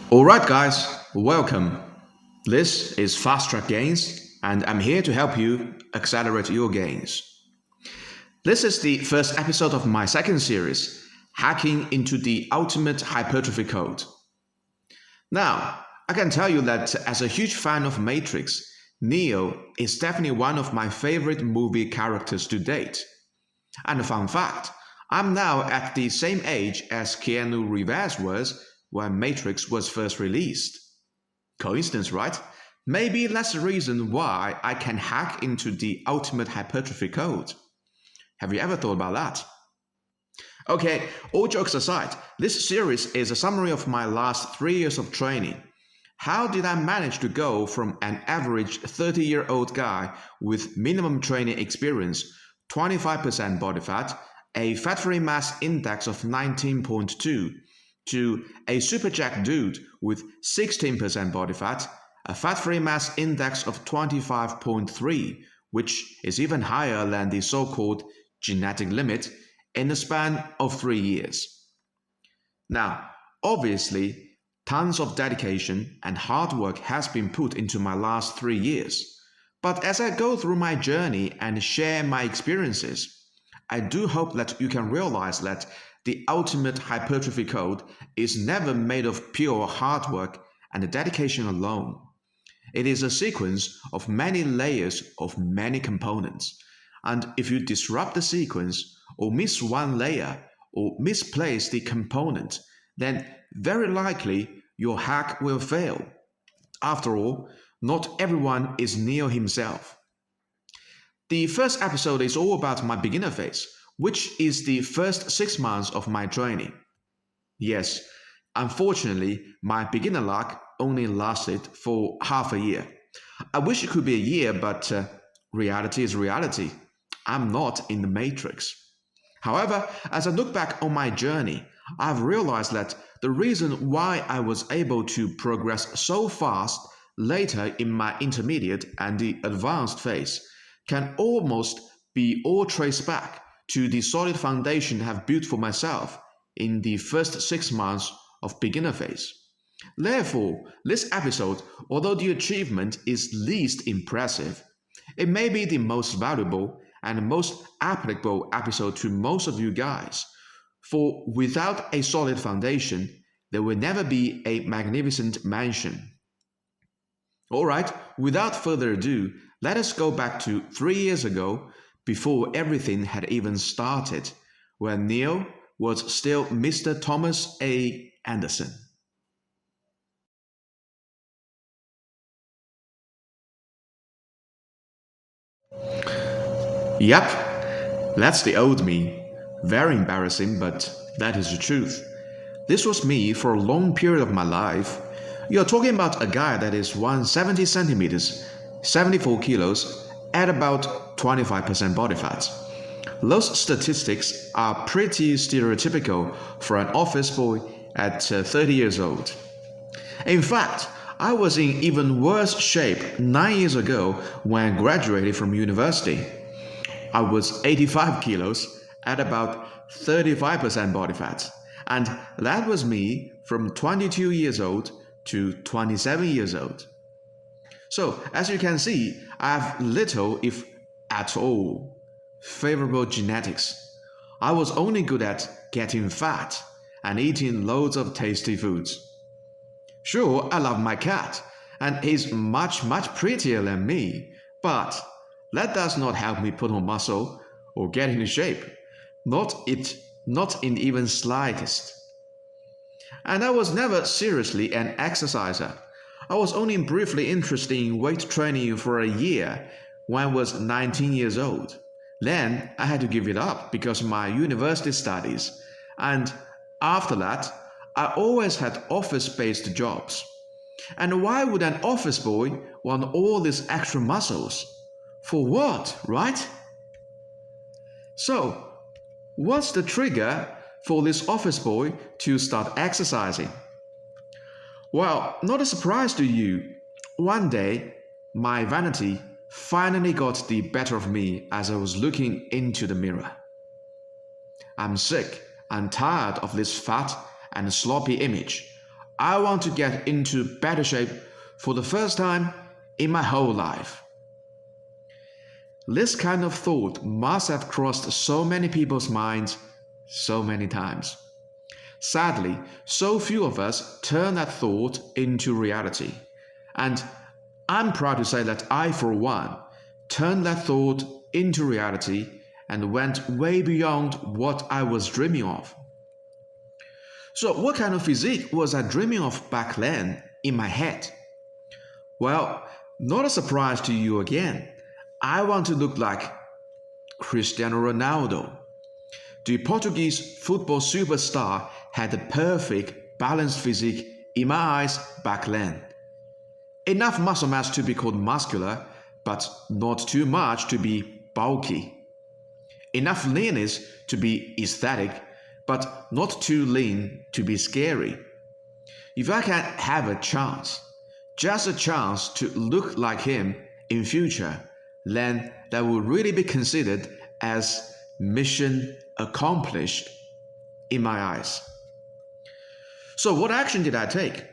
Alright, guys, welcome. This is Fast Track Gains, and I'm here to help you accelerate your gains. This is the first episode of my second series, Hacking into the Ultimate Hypertrophy Code. Now, I can tell you that as a huge fan of Matrix, Neo is definitely one of my favorite movie characters to date. And a fun fact, I'm now at the same age as Keanu Reeves was when Matrix was first released. Coincidence, right? Maybe that's the reason why I can hack into the ultimate hypertrophy code. Have you ever thought about that? Okay, all jokes aside, this series is a summary of my last 3 years of training. How did I manage to go from an average 30-year-old guy with minimum training experience, 25% body fat, a fat-free mass index of 19.2, to a super jacked dude with 16% body fat, a fat-free mass index of 25.3, which is even higher than the so-called genetic limit, in the span of 3 years. Now, obviously, tons of dedication and hard work has been put into my last 3 years. But as I go through my journey and share my experiences, I do hope that you can realize that the ultimate hypertrophy code is never made of pure hard work and dedication alone. It is a sequence of many layers of many components. And if you disrupt the sequence, or miss one layer, or misplace the component, then very likely your hack will fail. After all, not everyone is Neo himself. The first episode is all about my beginner phase, which is the first 6 months of my training. Yes, unfortunately, my beginner luck only lasted for half a year. I wish it could be a year, but reality is reality. I'm not in the matrix. However, as I look back on my journey, I've realized that the reason why I was able to progress so fast later in my intermediate and the advanced phase can almost be all traced back to the solid foundation I have built for myself in the first 6 months of beginner phase. Therefore, this episode, although the achievement is least impressive, it may be the most valuable and most applicable episode to most of you guys. For without a solid foundation, there will never be a magnificent mansion. Alright, without further ado, let us go back to 3 years ago, before everything had even started, when Neil was still Mr. Thomas A. Anderson. Yep, that's the old me. Very embarrassing, but that is the truth. This was me for a long period of my life. You're talking about a guy that is 170 centimeters, 74 kilos, at about 25% body fat. Those statistics are pretty stereotypical for an office boy at 30 years old. In fact, I was in even worse shape 9 years ago when I graduated from university. I was 85 kilos at about 35% body fat, and that was me from 22 years old to 27 years old. So, as you can see, I have little, if at all, favorable genetics. I was only good at getting fat and eating loads of tasty foods. Sure, I love my cat, and he's much prettier than me, but that does not help me put on muscle or get into shape. Not in even slightest. And I was never seriously an exerciser. I was only briefly interested in weight training for a year when I was 19 years old. Then I had to give it up because of my university studies. And after that, I always had office-based jobs. And why would an office boy want all these extra muscles? For what, right? So, what's the trigger for this office boy to start exercising? Well, not a surprise to you. One day, my vanity finally got the better of me as I was looking into the mirror. I'm sick and tired of this fat and sloppy image. I want to get into better shape for the first time in my whole life. This kind of thought must have crossed so many people's minds so many times. Sadly, so few of us turn that thought into reality. And I'm proud to say that I, for one, turned that thought into reality and went way beyond what I was dreaming of. So, what kind of physique was I dreaming of back then in my head? Well, not a surprise to you again. I want to look like Cristiano Ronaldo. The Portuguese football superstar had a perfect, balanced physique in my eyes back then. Enough muscle mass to be called muscular, but not too much to be bulky. Enough leanness to be aesthetic, but not too lean to be scary. If I can have a chance, just a chance to look like him in future, then that will really be considered as mission accomplished in my eyes. So what action did I take?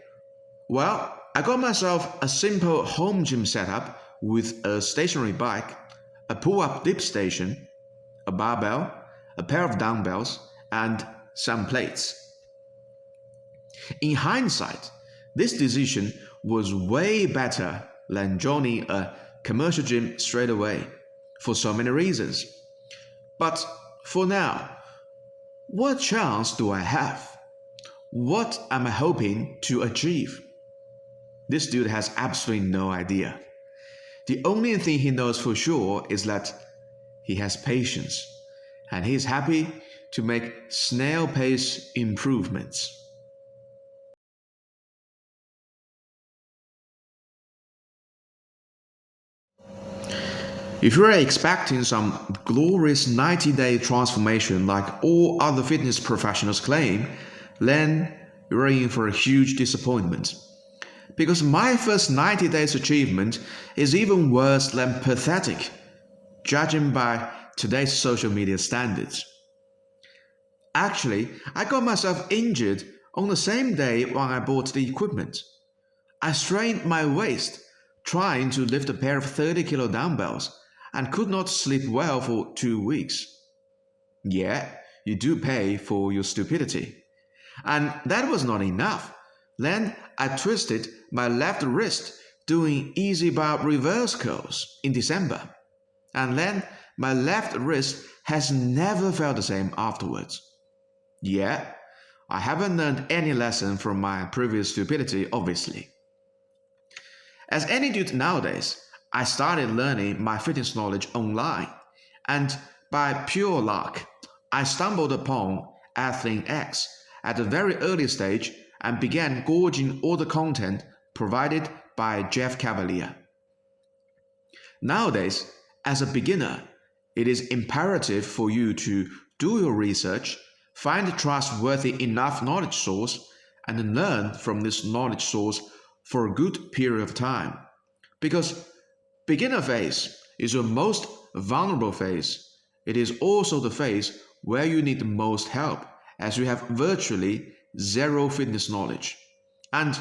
Well, I got myself a simple home gym setup with a stationary bike, a pull-up dip station, a barbell, a pair of dumbbells, and some plates. In hindsight, this decision was way better than joining a commercial gym straight away, for so many reasons. But for now, what chance do I have? What am I hoping to achieve? This dude has absolutely no idea. The only thing he knows for sure is that he has patience, and he is happy to make snail-pace improvements. If you are expecting some glorious 90-day transformation like all other fitness professionals claim, then you're in for a huge disappointment. Because my first 90 days achievement is even worse than pathetic, judging by today's social media standards. Actually, I got myself injured on the same day when I bought the equipment. I strained my waist trying to lift a pair of 30-kilo dumbbells and could not sleep well for 2 weeks. Yeah, you do pay for your stupidity. And that was not enough. Then I twisted my left wrist doing easy bar reverse curls in December. And then my left wrist has never felt the same afterwards. Yeah, I haven't learned any lesson from my previous stupidity, obviously. As any dude nowadays, I started learning my fitness knowledge online, and by pure luck, I stumbled upon Athlete X at a very early stage and began gorging all the content provided by Jeff Cavalier. Nowadays, as a beginner, it is imperative for you to do your research, find a trustworthy enough knowledge source, and learn from this knowledge source for a good period of time. Because beginner phase is your most vulnerable phase. It is also the phase where you need the most help, as you have virtually zero fitness knowledge. And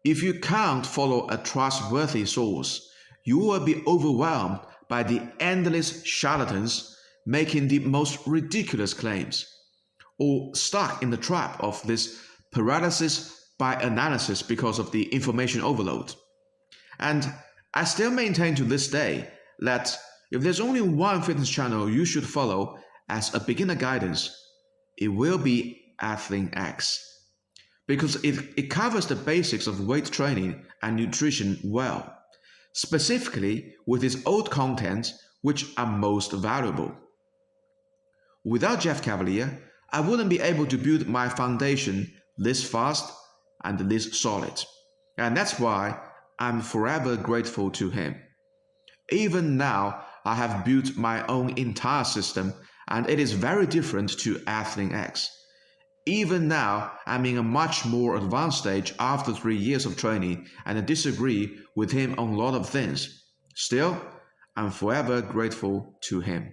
if you can't follow a trustworthy source, you will be overwhelmed by the endless charlatans making the most ridiculous claims, or stuck in the trap of this paralysis by analysis because of the information overload. And I still maintain to this day that if there's only one fitness channel you should follow as a beginner guidance, it will be Athlete X. Because it covers the basics of weight training and nutrition well, specifically with its old content which are most valuable. Without Jeff Cavalier, I wouldn't be able to build my foundation this fast and this solid. And that's why I'm forever grateful to him. Even now, I have built my own entire system, and it is very different to Athlete X. Even now, I'm in a much more advanced stage after 3 years of training, and I disagree with him on a lot of things. Still, I'm forever grateful to him.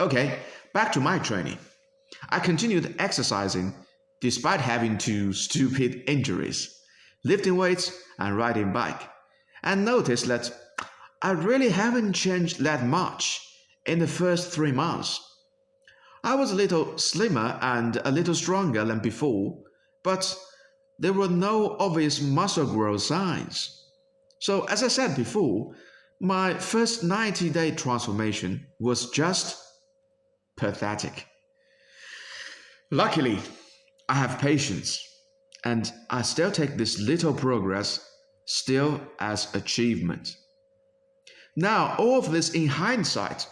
Okay, back to my training. I continued exercising, despite having two stupid injuries, lifting weights and riding bike, and noticed that I really haven't changed that much in the first 3 months. I was a little slimmer and a little stronger than before, but there were no obvious muscle growth signs. So, as I said before, my first 90-day transformation was just pathetic. Luckily, I have patience, and I still take this little progress still as achievement. Now, all of this in hindsight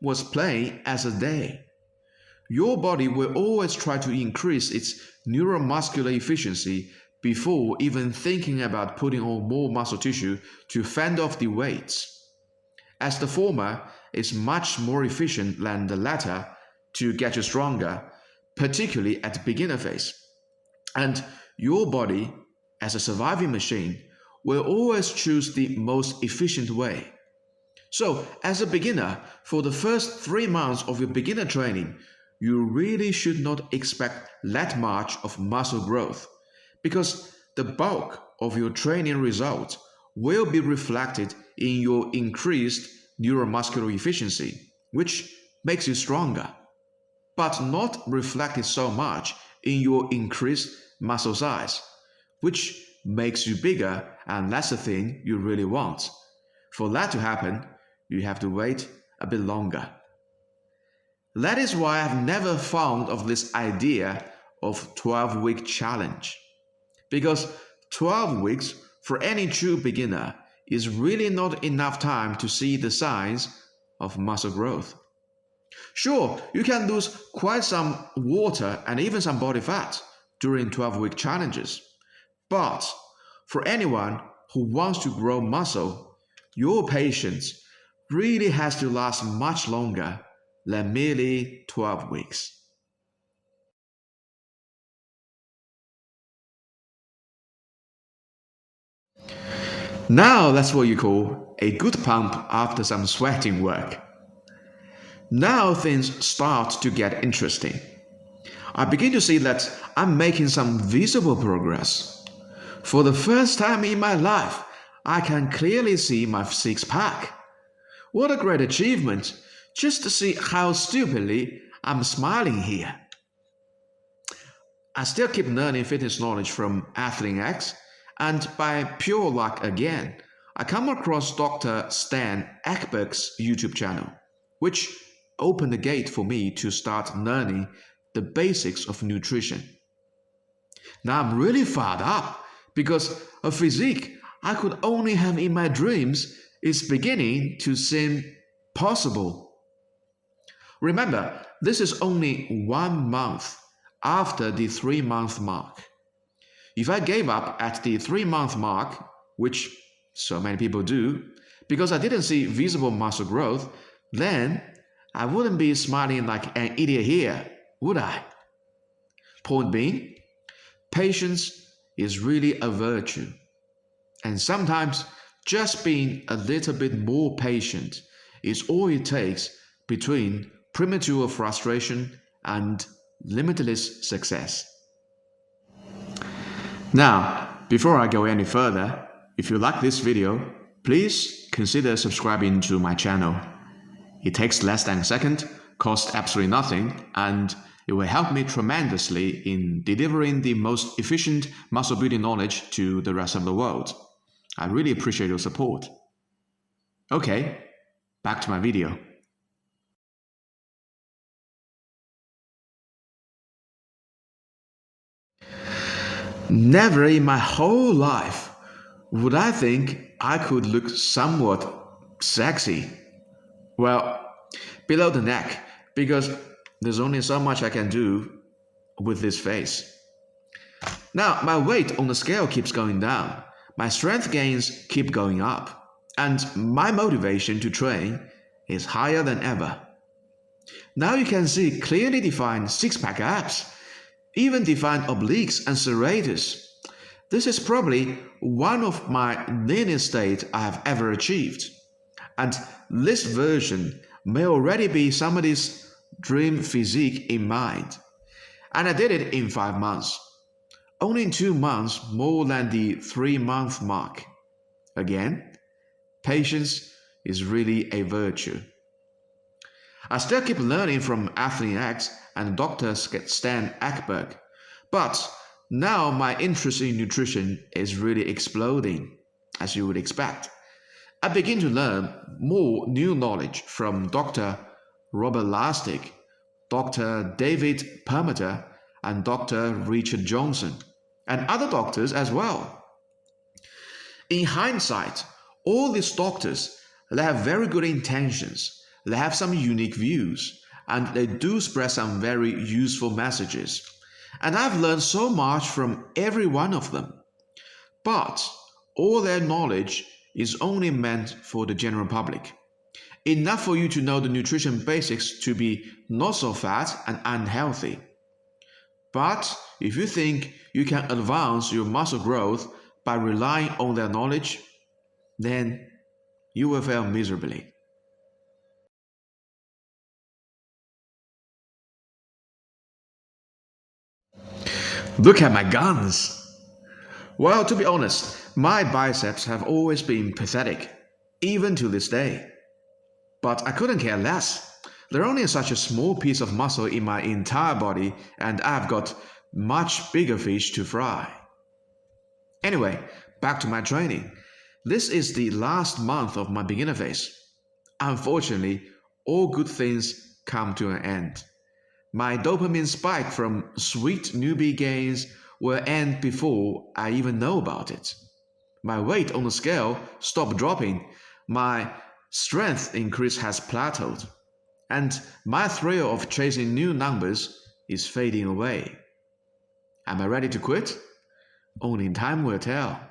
was plain as a day. Your body will always try to increase its neuromuscular efficiency before even thinking about putting on more muscle tissue to fend off the weights, as the former is much more efficient than the latter to get you stronger, particularly at the beginner phase. And your body, as a surviving machine, will always choose the most efficient way. So, as a beginner, for the first 3 months of your beginner training, you really should not expect that much of muscle growth, because the bulk of your training results will be reflected in your increased neuromuscular efficiency, which makes you stronger, but not reflected so much in your increased muscle size, which makes you bigger, and that's the thing you really want. For that to happen, you have to wait a bit longer. That is why I've never fond of this idea of 12-week challenge, because 12 weeks for any true beginner is really not enough time to see the signs of muscle growth. Sure, you can lose quite some water and even some body fat during 12-week challenges, but for anyone who wants to grow muscle, your patience really has to last much longer than merely 12 weeks. Now that's what you call a good pump after some sweating work. Now things start to get interesting. I begin to see that I'm making some visible progress. For the first time in my life, I can clearly see my six-pack. What a great achievement, just to see how stupidly I'm smiling here. I still keep learning fitness knowledge from Athlete X, and by pure luck again, I come across Dr. Stan Ekberg's YouTube channel, which opened the gate for me to start learning the basics of nutrition. Now I'm really fired up because a physique I could only have in my dreams is beginning to seem possible. Remember, this is only 1 month after the 3-month mark. If I gave up at the 3-month mark, which so many people do, because I didn't see visible muscle growth, then I wouldn't be smiling like an idiot here, would I? Point being, patience is really a virtue. And sometimes just being a little bit more patient is all it takes between premature frustration and limitless success. Now, before I go any further, if you like this video, please consider subscribing to my channel. It takes less than a second, costs absolutely nothing, and it will help me tremendously in delivering the most efficient muscle building knowledge to the rest of the world. I really appreciate your support. Okay, back to my video. Never in my whole life would I think I could look somewhat sexy. Well, below the neck, because there's only so much I can do with this face. Now, my weight on the scale keeps going down, my strength gains keep going up, and my motivation to train is higher than ever. Now you can see clearly defined six-pack abs, even defined obliques and serratus. This is probably one of my leanest state I have ever achieved. And this version may already be somebody's dream physique in mind. And I did it in 5 months. Only in 2 months more than the 3-month mark. Again, patience is really a virtue. I still keep learning from Anthony X and Dr. Stan Ekberg, but now my interest in nutrition is really exploding, as you would expect. I begin to learn more new knowledge from Dr. Robert Lastic, Dr. David Permeter, and Dr. Richard Johnson, and other doctors as well. In hindsight, all these doctors, they have very good intentions, they have some unique views, and they do spread some very useful messages. And I've learned so much from every one of them. But all their knowledge is only meant for the general public. Enough for you to know the nutrition basics to be not so fat and unhealthy. But if you think you can advance your muscle growth by relying on their knowledge, then you will fail miserably. Look at my guns! Well, to be honest, my biceps have always been pathetic, even to this day. But I couldn't care less. They're only such a small piece of muscle in my entire body, and I've got much bigger fish to fry. Anyway, back to my training. This is the last month of my beginner phase. Unfortunately, all good things come to an end. My dopamine spike from sweet newbie gains will end before I even know about it. My weight on the scale stopped dropping, my strength increase has plateaued, and my thrill of chasing new numbers is fading away. Am I ready to quit? Only time will tell.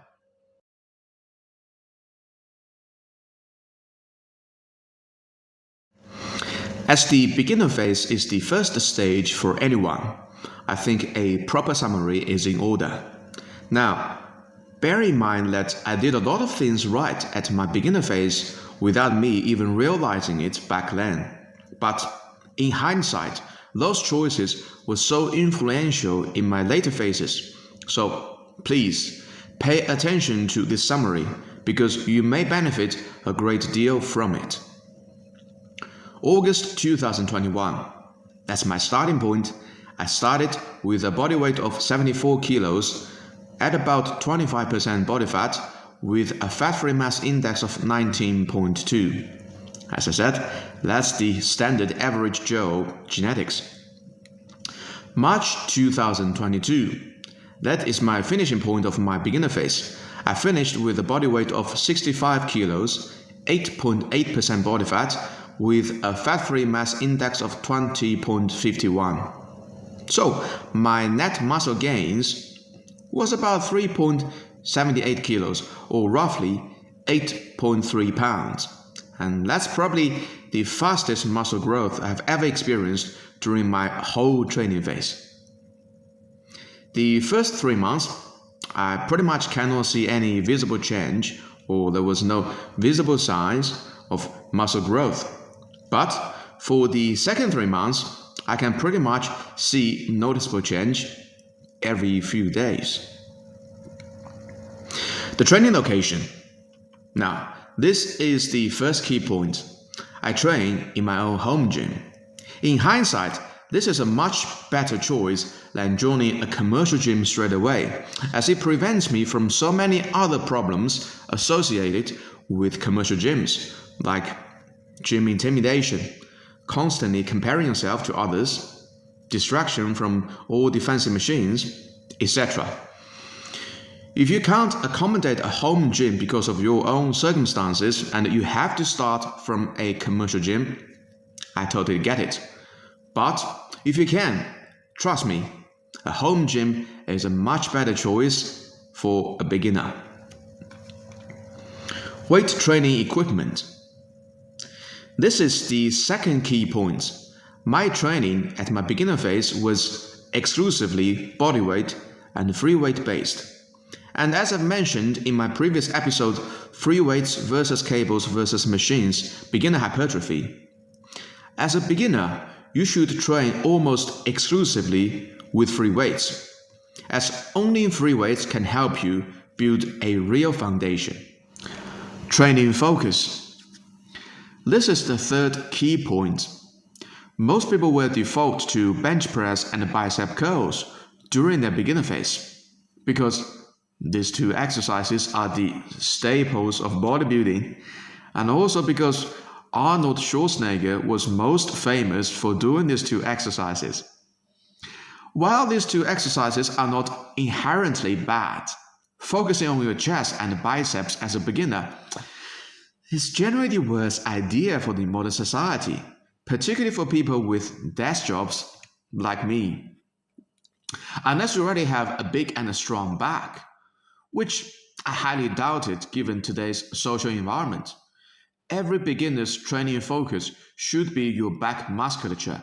As the beginner phase is the first stage for anyone, I think a proper summary is in order. Now, bear in mind that I did a lot of things right at my beginner phase without me even realizing it back then. But in hindsight, those choices were so influential in my later phases. So please pay attention to this summary because you may benefit a great deal from it. August 2021. That's my starting point. I started with a body weight of 74 kilos at about 25% body fat with a fat-free mass index of 19.2. As I said, that's the standard average Joe genetics. March 2022. That is my finishing point of my beginner phase. I finished with a body weight of 65 kilos, 8.8% body fat, with a fat-free mass index of 20.51. So, my net muscle gains was about 3.78 kilos, or roughly 8.3 pounds. And that's probably the fastest muscle growth I've ever experienced during my whole training phase. The first 3 months, I pretty much cannot see any visible change, or there was no visible signs of muscle growth. But for the second 3 months, I can pretty much see noticeable change every few days. The training location. Now, this is the first key point. I train in my own home gym. In hindsight, this is a much better choice than joining a commercial gym straight away, as it prevents me from so many other problems associated with commercial gyms, like gym intimidation, constantly comparing yourself to others, distraction from all the fancy machines, etc. If you can't accommodate a home gym because of your own circumstances and you have to start from a commercial gym, I totally get it. But if you can, trust me, a home gym is a much better choice for a beginner. Weight training equipment. This is the second key point. My training at my beginner phase was exclusively bodyweight and free weight based. And as I've mentioned in my previous episode, free weights versus cables versus machines, beginner hypertrophy. As a beginner, you should train almost exclusively with free weights, as only free weights can help you build a real foundation. Training focus. This is the third key point. Most people will default to bench press and bicep curls during their beginner phase because these two exercises are the staples of bodybuilding, and also because Arnold Schwarzenegger was most famous for doing these two exercises. While these two exercises are not inherently bad, focusing on your chest and biceps as a beginner is generally the worst idea for the modern society, particularly for people with desk jobs like me. Unless you already have a big and a strong back, which I highly doubt it given today's social environment. Every beginner's training focus should be your back musculature,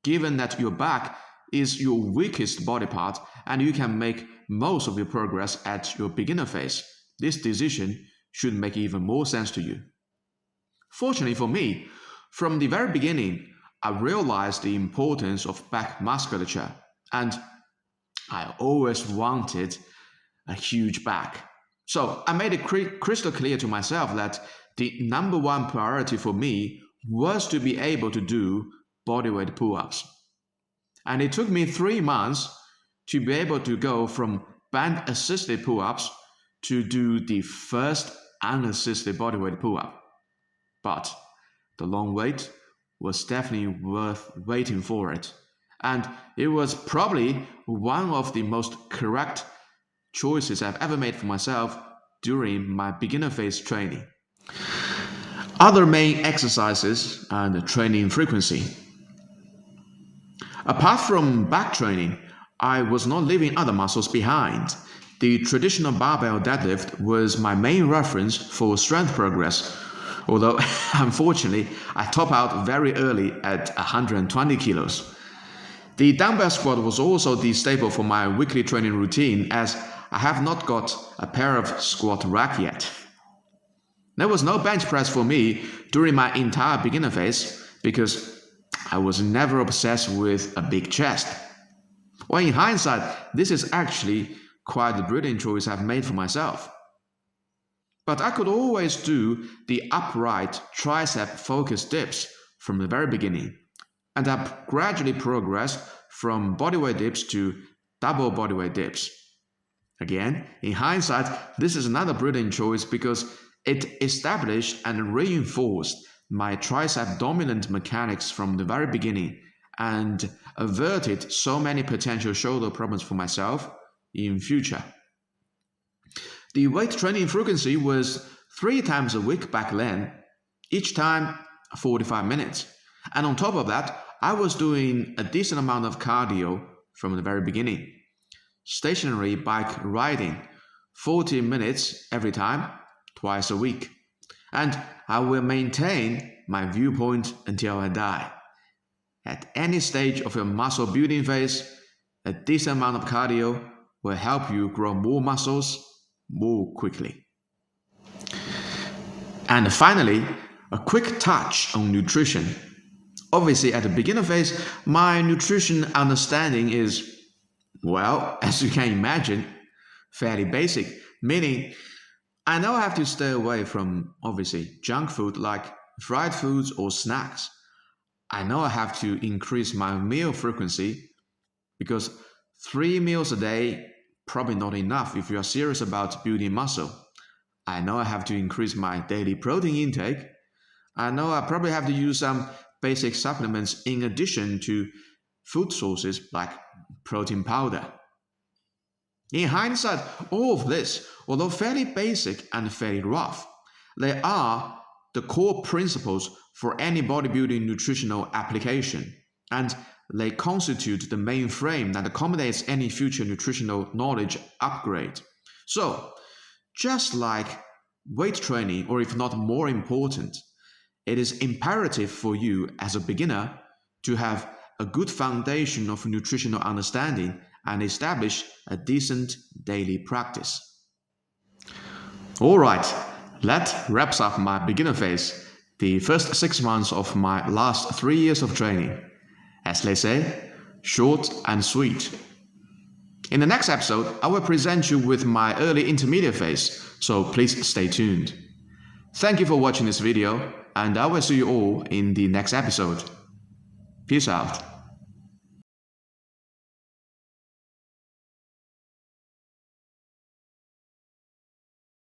given that your back is your weakest body part and you can make most of your progress at your beginner phase. This decision should make even more sense to you. Fortunately for me, from the very beginning, I realized the importance of back musculature, and I always wanted a huge back. So I made it crystal clear to myself that the number one priority for me was to be able to do bodyweight pull-ups. And it took me 3 months to be able to go from band-assisted pull-ups to do the first unassisted bodyweight pull-up. But the long wait was definitely worth waiting for it. And it was probably one of the most correct choices I've ever made for myself during my beginner phase training. Other main exercises and training frequency. Apart from back training, I was not leaving other muscles behind. The traditional barbell deadlift was my main reference for strength progress, although unfortunately I top out very early at 120 kilos. The dumbbell squat was also the staple for my weekly training routine, as I have not got a pair of squat rack yet. There was no bench press for me during my entire beginner phase because I was never obsessed with a big chest. Well, in hindsight, this is actually quite the brilliant choice I've made for myself. But I could always do the upright tricep focused dips from the very beginning, and I've gradually progressed from bodyweight dips to double bodyweight dips. Again, in hindsight, this is another brilliant choice because it established and reinforced my tricep dominant mechanics from the very beginning and averted so many potential shoulder problems for myself in future. The weight training frequency was 3 times a week back then, each time 45 minutes. And on top of that, I was doing a decent amount of cardio from the very beginning. Stationary bike riding, 40 minutes every time, twice a week. And I will maintain my viewpoint until I die. At any stage of your muscle building phase, a decent amount of cardio will help you grow more muscles more quickly. And finally, a quick touch on nutrition. Obviously, at the beginner phase, my nutrition understanding is, well, as you can imagine, fairly basic, meaning I know I have to stay away from, obviously, junk food like fried foods or snacks. I know I have to increase my meal frequency because 3 meals a day probably not enough if you are serious about building muscle. I know I have to increase my daily protein intake. I know I probably have to use some basic supplements in addition to food sources like protein powder. In hindsight, all of this, although fairly basic and fairly rough, they are the core principles for any bodybuilding nutritional application, and they constitute the main frame that accommodates any future nutritional knowledge upgrade. So, just like weight training, or if not more important, it is imperative for you as a beginner to have a good foundation of nutritional understanding and establish a decent daily practice. Alright, that wraps up my beginner phase, the first 6 months of my last 3 years of training. As they say, short and sweet. In the next episode, I will present you with my early intermediate phase, so please stay tuned. Thank you for watching this video, and I will see you all in the next episode. Peace out.